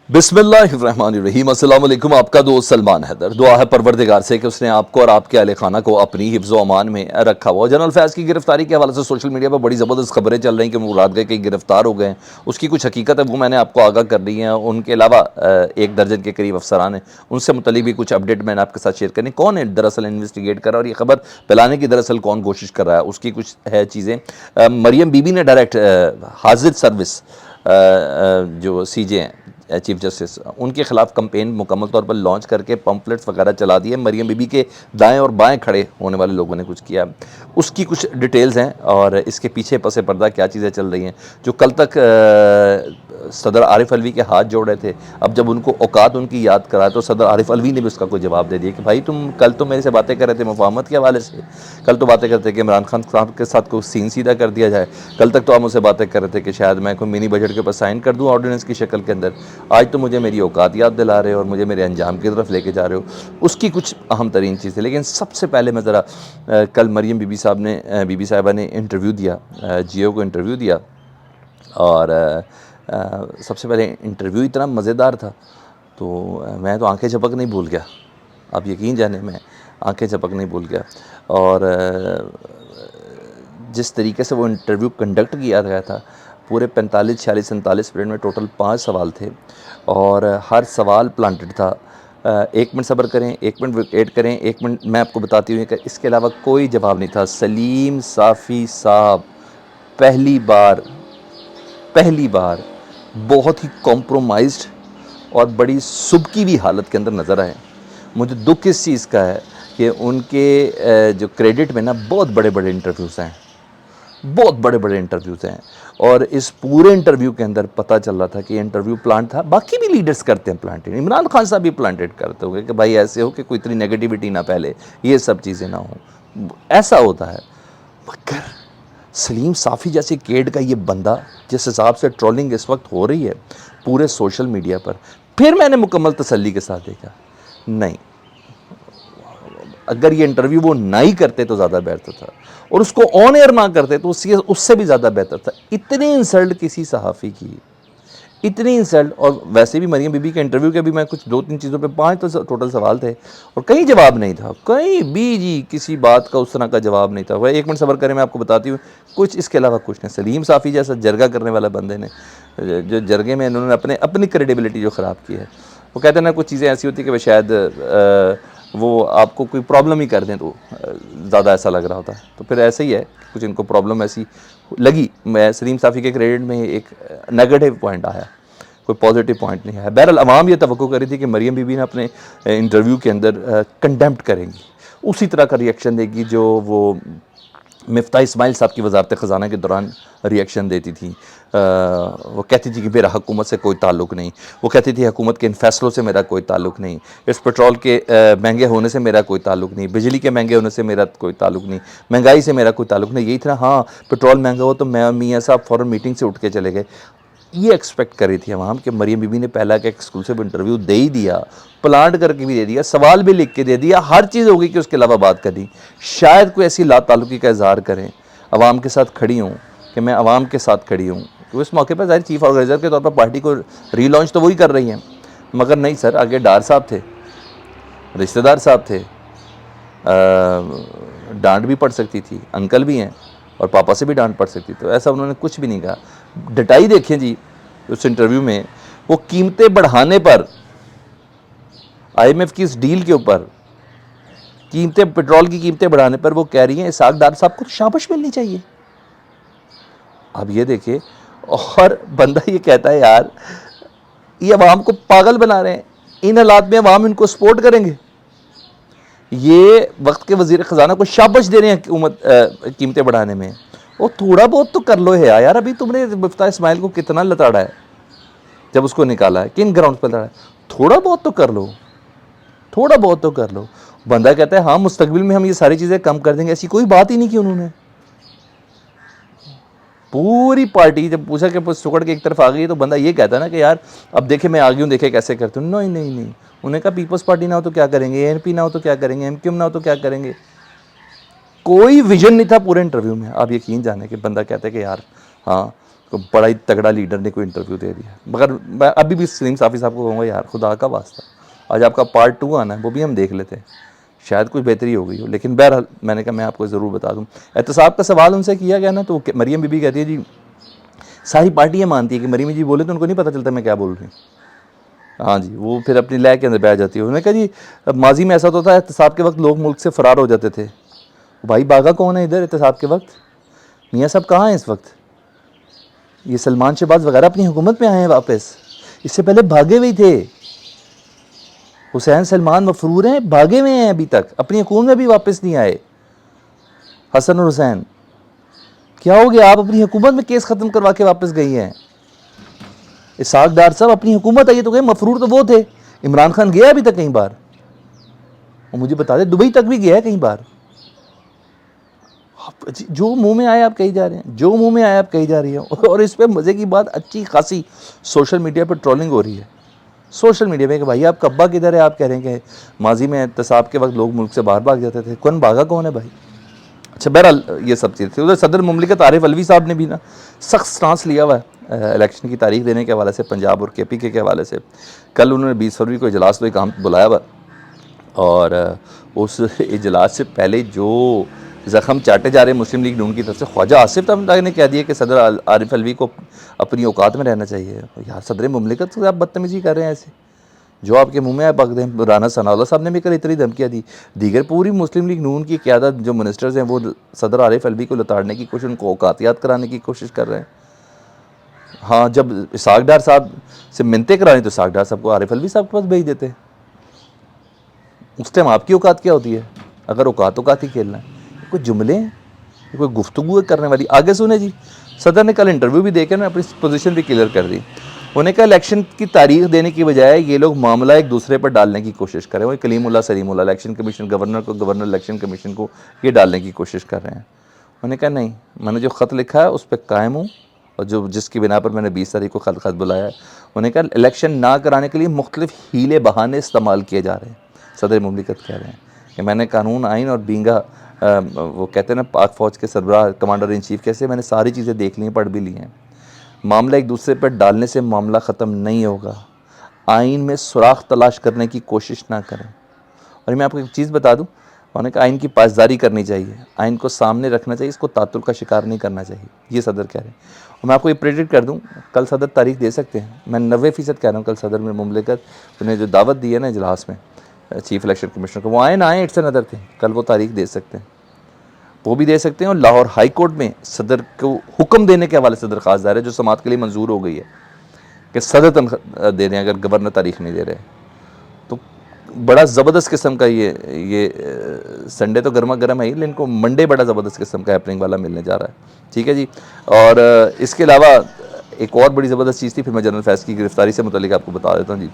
बिस्मिल्लाहिर्रहमानिर्रहीम। अस्सलाम वालेकुम। आपका दोस्त सलमान हैदर। दुआ है परवरदिगार से कि उसने आपको और आपके अहले खाना को अपनी हिफ्ज़ व अमान में रखा हुआ। जनरल फैज़ की गिरफ्तारी के हवाले से सोशल मीडिया पर बड़ी ज़बरदस्त खबरें चल रही हैं कि मुराद गए कई गिरफ्तार हो गए हैं। उसकी कुछ हकीकत है वो मैंने आपको आगाह कर दी है। उनके अलावा 1 दर्जन के करीब अफसरान हैं, उनसे मुतल्लिक भी कुछ अपडेट मैंने आपके साथ शेयर करनी। कौन है दरअसल इन्वेस्टिगेट कर रहा है और ये खबर फैलाने की दरअसल कौन कोशिश कर रहा है, उसकी कुछ है चीज़ें। मरियम बीबी ने डायरेक्ट हाजिर सर्विस जो सीजे हैं, चीफ जस्टिस, उनके खिलाफ कंपेन मुकम्मल तौर पर लॉन्च करके पम्फलेट्स वगैरह चला दिए। मरियम बीबी के दाएं और बाएं खड़े होने वाले लोगों ने कुछ किया, उसकी कुछ डिटेल्स हैं और इसके पीछे पसे पर्दा क्या चीज़ें चल रही हैं। जो कल तक सदर आरिफ अलवी के हाथ जोड़ रहे थे, अब जब उनको औकात उनकी याद कराए तो सदर आरिफ अलवी ने भी उसका कोई जवाब दे दिया कि भाई तुम कल तो मेरे से बातें कर रहे थे मुफाहमत के हवाले से, कल तो बातें करते कि इमरान खान साहब के साथ कोई सीन सीधा कर दिया जाए, कल तक तो आप मुझसे बातें कर रहे थे कि शायद मैं कोई मिनी बजट के ऊपर साइन कर दूँ ऑर्डिनेंस की शक्ल के अंदर, आज तो मुझे मेरी औकात याद दिला रहे हो और मुझे मेरे अंजाम की तरफ लेके जा रहे हो। उसकी कुछ अहम तरीन चीज़ है। लेकिन सबसे पहले मैं ज़रा कल मरियम बीबी साहिबा ने इंटरव्यू दिया, जियो को इंटरव्यू दिया और सबसे पहले इंटरव्यू इतना मज़ेदार था तो मैं तो आंखें झपक नहीं भूल गया। आप यकीन जाने मैं आंखें झपक नहीं भूल गया। और जिस तरीके से वो इंटरव्यू कंडक्ट किया गया था, पूरे 45, 46, 47 मिनट में टोटल 5 सवाल थे और हर सवाल प्लांटेड था। 1 मिनट सब्र करें, 1 मिनट वेट करें, 1 मिनट मैं आपको बताती हूँ कि इसके अलावा कोई जवाब नहीं था। सलीम साफ़ी साहब पहली बार बहुत ही कॉम्प्रोमाइज्ड और बड़ी सुबकी भी हालत के अंदर नज़र आए। मुझे दुख इस चीज़ का है कि उनके जो क्रेडिट में ना बहुत बड़े बड़े इंटरव्यूज़ हैं, बहुत बड़े बड़े इंटरव्यूज़ हैं और इस पूरे इंटरव्यू के अंदर पता चल रहा था कि इंटरव्यू प्लांट था। बाकी भी लीडर्स करते हैं प्लांटेड, इमरान खान साहब भी प्लांटेड करते होंगे कि भाई ऐसे हो कि कोई इतनी नेगेटिविटी ना फैले, ये सब चीज़ें ना हो, ऐसा होता है। मगर सलीम साफ़ी जैसे केड का ये बंदा, जिस हिसाब से ट्रोलिंग इस वक्त हो रही है पूरे सोशल मीडिया पर, फिर मैंने मुकम्मल तसल्ली के साथ देखा, नहीं, अगर ये इंटरव्यू वो ना ही करते तो ज़्यादा बेहतर था और उसको ऑन एयर ना करते तो उससे भी ज़्यादा बेहतर था। इतनी इंसल्ट किसी सहाफ़ी की, इतनी इंसल्ट। और वैसे भी मरियम बीबी के इंटरव्यू के भी मैं कुछ 2-3 चीज़ों पे 5 तो टोटल सवाल थे और कहीं जवाब नहीं था, कहीं भी जी किसी बात का उस तरह का जवाब नहीं था। वह 1 मिनट सब्र करें, मैं आपको बताती हूँ कुछ इसके अलावा कुछ नहीं। सलीम साफ़ी जैसा जरगा करने वाला बंदे ने, जो जरगे में इन्होंने अपनी क्रेडिबिलिटी जो ख़राब की है, वो कहते हैं ना कुछ चीज़ें ऐसी होती है कि वह शायद वो आपको कोई प्रॉब्लम ही कर दें तो ज़्यादा ऐसा लग रहा होता है। तो फिर ऐसे ही है, कुछ इनको प्रॉब्लम ऐसी लगी। मैं सलीम साफ़ी के क्रेडिट में एक नेगेटिव पॉइंट आया, कोई पॉजिटिव पॉइंट नहीं है। बहरहाल अवाम ये तवक्को कर रही थी कि मरियम बीबी ने अपने इंटरव्यू के अंदर कंडेम्प्ट करेंगी, उसी तरह का रिएक्शन देगी जो वो मिफ्ता इस्माइल साहब की वजारत ख़जाना के दौरान रिएक्शन देती थी। वो कहती थी कि मेरा हुकूमत से कोई ताल्लुक़ नहीं, वो कहती थी हुकूमत के इन फैसलों से मेरा कोई ताल्लुक़ नहीं, इस पेट्रोल के महंगे होने से मेरा कोई ताल्लुक़ नहीं, बिजली के महंगे होने से मेरा कोई ताल्लुक़ नहीं, महंगाई से मेरा कोई ताल्लुक़ नहीं। यही था, हाँ पेट्रोल महंगा हो तो मैं मियाँ साहब फ़ौरन मीटिंग से उठ के चले गए। ये एक्सपेक्ट कर रही थी अवाम कि मरियम बीबी ने पहला का एक्सक्लूसिव इंटरव्यू दे ही दिया, प्लांट करके भी दे दिया, सवाल भी लिख के दे दिया, हर चीज़ होगी कि उसके अलावा बात करनी, शायद कोई ऐसी लाताल्लुकी का इजहार करें, अवाम के साथ खड़ी हूँ कि मैं अवाम के साथ खड़ी हूँ। तो इस मौके पर ज़ाहिर चीफ ऑर्गेनाइज़र के तौर पर पार्टी को रीलॉन्च तो वही कर रही हैं, मगर नहीं सर, आगे डार साहब थे, रिश्तेदार साहब थे, डांट भी पड़ सकती थी, अंकल भी हैं और पापा से भी डांट पड़ सकती, तो ऐसा उन्होंने कुछ भी नहीं कहा। डटाई देखें जी उस इंटरव्यू में, वो कीमतें बढ़ाने पर, IMF की इस डील के ऊपर, कीमतें, पेट्रोल की कीमतें बढ़ाने पर वो कह रही हैं इसहाक डार साहब को तो शाबाश मिलनी चाहिए। अब ये देखिए, और बंदा ये कहता है यार ये अवाम को पागल बना रहे हैं, इन हालात में अवाम इनको सपोर्ट करेंगे, ये वक्त के वजीर ख़जाना को शाबाश दे रहे हैं हुकूमत कीमतें बढ़ाने में। वो थोड़ा बहुत तो कर लो है यार, अभी तुमने मिफ्ता इस्माइल को कितना लताड़ा है जब उसको निकाला है, किन ग्राउंड पर लड़ा है, थोड़ा बहुत तो कर लो, थोड़ा बहुत तो कर लो। बंदा कहता है हाँ मुस्तकबिल में हम ये सारी चीज़ें कम कर देंगे, ऐसी कोई बात ही नहीं की उन्होंने। पूरी पार्टी जब पूछा कि सुकड़ के एक तरफ आ गई तो बंदा ये कहता है ना कि यार अब देखे मैं आ गई हूँ, देखे कैसे करते हूँ। नहीं नहीं नहीं, उन्हें कहा पीपल्स पार्टी ना हो तो क्या करेंगे, ANP ना हो तो क्या करेंगे, MQM ना हो तो क्या करेंगे। कोई विजन नहीं था पूरे इंटरव्यू में। आप यकीन जाने कि बंदा कहता है कि यार हाँ को बड़ा ही तगड़ा लीडर ने कोई इंटरव्यू दे दिया। मगर मैं अभी भी सलीम साफ़ी साहब को कहूँगा, यार खुदा का वास्ता आज आपका पार्ट 2 आना है, वो भी हम देख लेते हैं, शायद कुछ बेहतरी हो गई हो। लेकिन बहरहाल मैंने कहा मैं आपको ज़रूर बता दूँ। एहतसाब का सवाल उनसे किया गया ना, तो मरीम बीबी कहती है जी सारी पार्टियाँ मानती है कि मरीम जी बोले तो उनको नहीं पता चलता मैं क्या बोल रही हूँ। हाँ जी, वो फिर अपनी लय के अंदर बैठ जाती है। उन्होंने कहा जी माजी में ऐसा तो था एहतसाब के वक्त लोग मुल्क से फ़रार हो जाते थे। भाई भागा कौन है इधर एहतसाब के वक्त? मियाँ साहब कहाँ हैं इस वक्त? ये सलमान शहबाज वगैरह अपनी हुकूमत में आए हैं वापस, इससे पहले भागे हुए थे। हुसैन सलमान मफरूर हैं, भागे हुए हैं, अभी तक अपनी हुकूमत में भी वापस नहीं आए। हसन और हुसैन क्या हो गया? आप अपनी हुकूमत में केस ख़त्म करवा के वापस गई हैं। इसहाक डार साहब अपनी हुकूमत आई तो गए, मफरूर तो वो थे। इमरान खान गया अभी तक कई बार? और मुझे बता दें दुबई तक भी गया है कई बार। जो मुंह में आए आप कही जा रहे हैं, जो मुंह में आए आप कही जा रही हैं। और इस पर मज़े की बात, अच्छी खासी सोशल मीडिया पर ट्रोलिंग हो रही है सोशल मीडिया में कि भाई आप कब्बा किधर है? आप कह रहे हैं कि माजी में एहतसाब के वक्त लोग मुल्क से बाहर भाग जाते थे। कौन भागा कौन है भाई? अच्छा बहरहाल ये सब चीज़ थी। उधर सदर मुमलिकत आरिफ अलवी साहब ने भी ना सख्त स्टांस लिया हुआ है इलेक्शन की तारीख देने के हवाले से, पंजाब और KPK के हवाले से। कल उन्होंने 20 फरवरी को इजलास तो काम बुलाया हुआ, और उस इजलास से पहले जो ज़ख़म चाटे जा रहे हैं मुस्लिम लीग नून की तरफ से, ख्वाजा आसिफ तमताई ने कह दिया कि सदर आरिफ अलवी को अपनी औकात में रहना चाहिए। यार सदर मुमलिकत से आप बदतमीज़ी कर रहे हैं ऐसे, जो आपके मुंह में आए पक दें। राना सनाउल्लाह साहब ने भी कल इतनी धमकियाँ दी। दीगर पूरी मुस्लिम लीग नून की क़यादत जो मिनिस्टर्स हैं वो सदर आरिफ अलवी को लताड़ने की कोशिश, उनको औकातियात कराने की कोशिश कर रहे हैं। हाँ, जब इसहाक डार साहब से मिन्नतें करानी तो इसहाक डार साहब को आरिफ अलवी साहब के पास भेज देते हैं। उस टाइम आपकी औकात क्या होती है अगर औकात ही खेलना है? कोई जुमले हैं, कोई गुफ्तगू करने वाली। आगे सुने जी, सदर ने कल इंटरव्यू भी देकर ना अपनी पोजीशन भी क्लियर कर दी। उन्होंने कहा इलेक्शन की तारीख देने की बजाय ये लोग मामला एक दूसरे पर डालने की कोशिश कर रहे हैं। वही Kalimullah Salimullah election commission, governor को, गवर्नर इलेक्शन कमीशन को ये डालने की कोशिश कर रहे हैं। उन्होंने कहा नहीं, मैंने जो ख़त लिखा है उस पर कायम हूँ, और जो जिसकी बिना पर मैंने 20 तारीख को खत बुलाया है। उन्होंने कहा इलेक्शन ना कराने के लिए मुख्तलिफ हीले बहाने इस्तेमाल किए जा रहे हैं। सदर मुमलिकत कह रहे हैं कि मैंने कानून आइन और बींगा वो कहते हैं ना पाक फ़ौज के सरबराह कमांडर इन चीफ कैसे, मैंने सारी चीज़ें देख ली हैं, पढ़ भी ली हैं। मामला एक दूसरे पर डालने से मामला ख़त्म नहीं होगा। आइन में सुराख तलाश करने की कोशिश ना करें। और मैं आपको एक चीज़ बता दूं, उन्होंने कहा आइन की पासदारी करनी चाहिए, आइन को सामने रखना चाहिए, इसको तातुल का शिकार नहीं करना चाहिए, ये सदर कह रहे हैं। और मैं आपको ये प्रेडिक्ट कर दूं, कल सदर तारीख दे सकते हैं। मैं 90% कह रहा हूँ कल सदर में मुमलिकत उन्हें जो दावत दी है ना इजलास में चीफ इलेक्शन कमिश्नर को, वो आए ना आए इट्स अनदर थिंग, कल वो तारीख दे सकते हैं, वो भी दे सकते हैं। और लाहौर हाई कोर्ट में सदर को हुक्म देने के हवाले से दरख्वास्त दायर है, जो समात के लिए मंजूर हो गई है कि सदर तनख्वाह दे दें अगर गवर्नर तारीख नहीं दे रहे। तो बड़ा ज़बरदस्त किस्म का ये संडे तो गर्मा गर्म है ही, लेकिन इनको मंडे बड़ा ज़बरदस्त किस्म का हैपनिंग वाला मिलने जा रहा है। ठीक है जी। और इसके अलावा एक और बड़ी ज़बरदस्त चीज़ थी, फिर मैं जनरल फैज़ की गिरफ्तारी से मुतल्लिक आपको बता देता हूँ जी।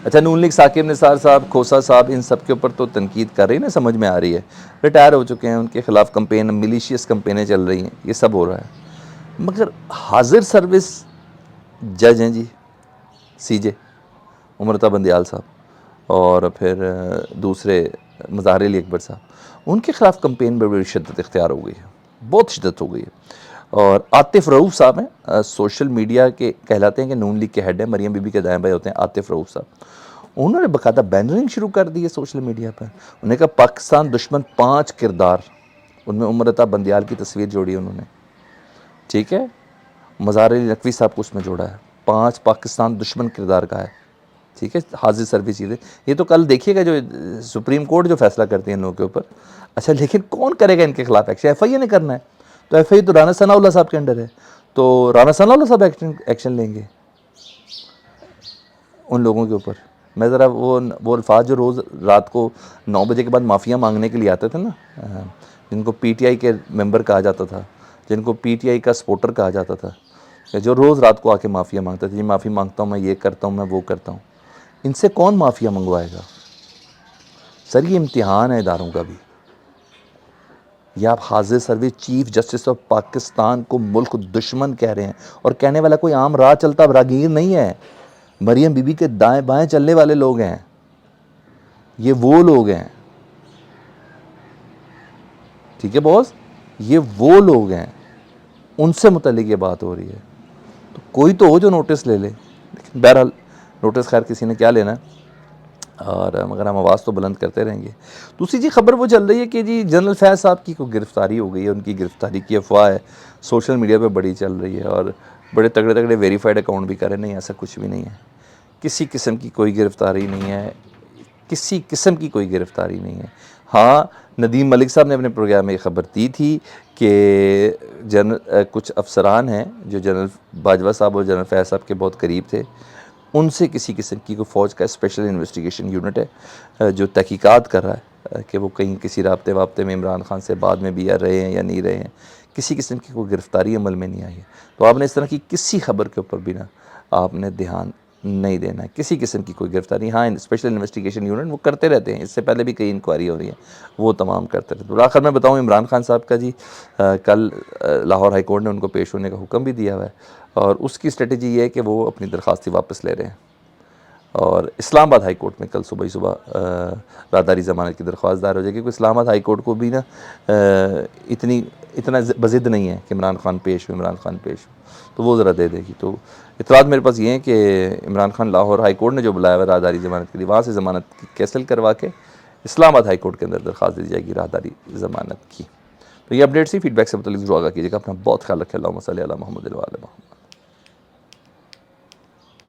अच्छा, नून लीग साकिब निसार साहब, खोसा साहब, इन सब के ऊपर तो तनकीद कर रही है ना, समझ में आ रही है, रिटायर हो चुके हैं, उनके खिलाफ कंपेन, मिलीशियस कंपेनें चल रही हैं, ये सब हो रहा है। मगर हाजिर सर्विस जज हैं जी CJ उमरता बंदियाल साहब, और फिर दूसरे मज़ाहिर अली अकबर साहब, उनके ख़िलाफ़ कंपेन में बड़ी शिद्दत इख्तियार हो गई है, बहुत शिद्दत हो गई है। और आतिफ़ रऊफ़ साहब हैं, सोशल मीडिया के कहलाते हैं कि नून लीग के हेड हैं, मरियम बीबी के दाएं बाएं होते हैं आतिफ़ रऊफ़ साहब। उन्होंने बाकायदा बैनरिंग शुरू कर दी है सोशल मीडिया पर। उन्होंने कहा पाकिस्तान दुश्मन 5 किरदार, उनमें उमरता बंदियाल की तस्वीर जोड़ी उन्होंने, ठीक है, मज़ाहिर अली नकवी साहब को उसमें जोड़ा है, 5 पाकिस्तान दुश्मन किरदार का है, ठीक है, हाजिर सर्विस चीज़ें। ये तो कल देखिएगा जो सुप्रीम कोर्ट जो फैसला करती है इन लोगों के ऊपर। अच्छा, लेकिन कौन करेगा इनके खिलाफ एक्शन? FIA ने करना है, तो FIA तो राना सनाउल्लाह साहब के अंडर है, तो राना सनाउल्लाह साहब एक्शन लेंगे उन लोगों के ऊपर। मैं ज़रा वो अल्फाज जो रोज़ रात को 9 बजे के बाद माफ़िया मांगने के लिए आते थे ना, जिनको PTI के मेंबर कहा जाता था, जिनको PTI का सपोर्टर कहा जाता था, जो रोज़ रात को आके माफ़िया मांगते थे, जी माफ़ी मांगता हूँ, मैं ये करता हूँ, मैं वो करता हूँ। इनसे कौन माफ़िया मंगवाएगा सर? ये इम्तिहान है इदारों का भी। ये आप हाजिर service chief justice of Pakistan को मुल्क दुश्मन कह रहे हैं, और कहने वाला कोई आम राह चलता रागीर नहीं है, मरियम बीबी के दाएं बाएं चलने वाले लोग हैं, ये वो लोग हैं, ठीक है बॉस, ये वो लोग हैं। उनसे मुतल्लिक ये बात हो रही है, तो कोई तो हो जो नोटिस ले ले। लेकिन बहरहाल नोटिस खैर किसी ने क्या लेना है, और मगर हम आवाज़ तो बुलंद करते रहेंगे। दूसरी जी खबर वो चल रही है कि जी जनरल फैज़ साहब की कोई गिरफ़्तारी हो गई है, उनकी गिरफ़्तारी की अफवाह है, सोशल मीडिया पे बड़ी चल रही है, और बड़े तगड़े तगड़े वेरीफाइड अकाउंट भी करें। नहीं, ऐसा कुछ भी नहीं है, किसी किस्म की कोई गिरफ़्तारी नहीं है, किसी किस्म की कोई गिरफ़्तारी नहीं है। हाँ, नदीम मलिक साहब ने अपने प्रोग्राम में खबर दी थी कि कुछ अफसरान हैं जो जनरल बाजवा साहब और जनरल फैज़ साहब के बहुत करीब थे, उनसे किसी किस्म की कोई फ़ौज का स्पेशल इन्वेस्टिगेशन यूनिट है जो तहकीकात कर रहा है कि वो कहीं किसी राब्ते वाब्ते में इमरान खान से बाद में भी या रहे हैं या नहीं रहे हैं। किसी किस्म की कोई गिरफ़्तारी अमल में नहीं आई है। तो आपने इस तरह की किसी खबर के ऊपर भी ना आपने ध्यान नहीं देना है, किसी किस्म की कोई गिरफ़्तारी। हाँ, स्पेशल इन्वेस्टिगेशन यूनिट वो करते रहते हैं, इससे पहले भी कई इंक्वायरी हो रही है, वो तमाम करते रहते हैं। और आखिर में बताऊँ, इमरान खान साहब का जी कल लाहौर हाई कोर्ट ने उनको पेश होने का हुक्म भी दिया हुआ है, और उसकी स्ट्रेटजी ये है कि वो अपनी दरख्वास्ती वापस ले रहे हैं, और इस्लामाबाद हाई कोर्ट में कल सुबह ही सुबह राहदारी ज़मानत की दरख्वास्त दायर हो जाएगी, क्योंकि इस्लामाबाद हाई कोर्ट को भी ना इतना बज़िद नहीं है कि इमरान खान पेश हो, इमरान खान पेश हो, तो वो ज़रा दे देगी। तो इतलात मेरे पास ये हैं कि इमरान खान लाहौर हाई कोर्ट ने जो बुलाया हुआ राहदारी ज़मानत के लिए, वहाँ से ज़मानत कैंसिल करवा के इस्लामाबाद हाई कोर्ट के अंदर दरख्वास्त दी जाएगी राहदारी ज़मानत की। तो ये अपडेट सी फीडबैक से मतलब ज़रूर आगा कीजिएगा। अपना बहुत ख्याल रखें। अल्लाहुम्मा सल्ली अला मुहम्मद व आले मुहम्मद।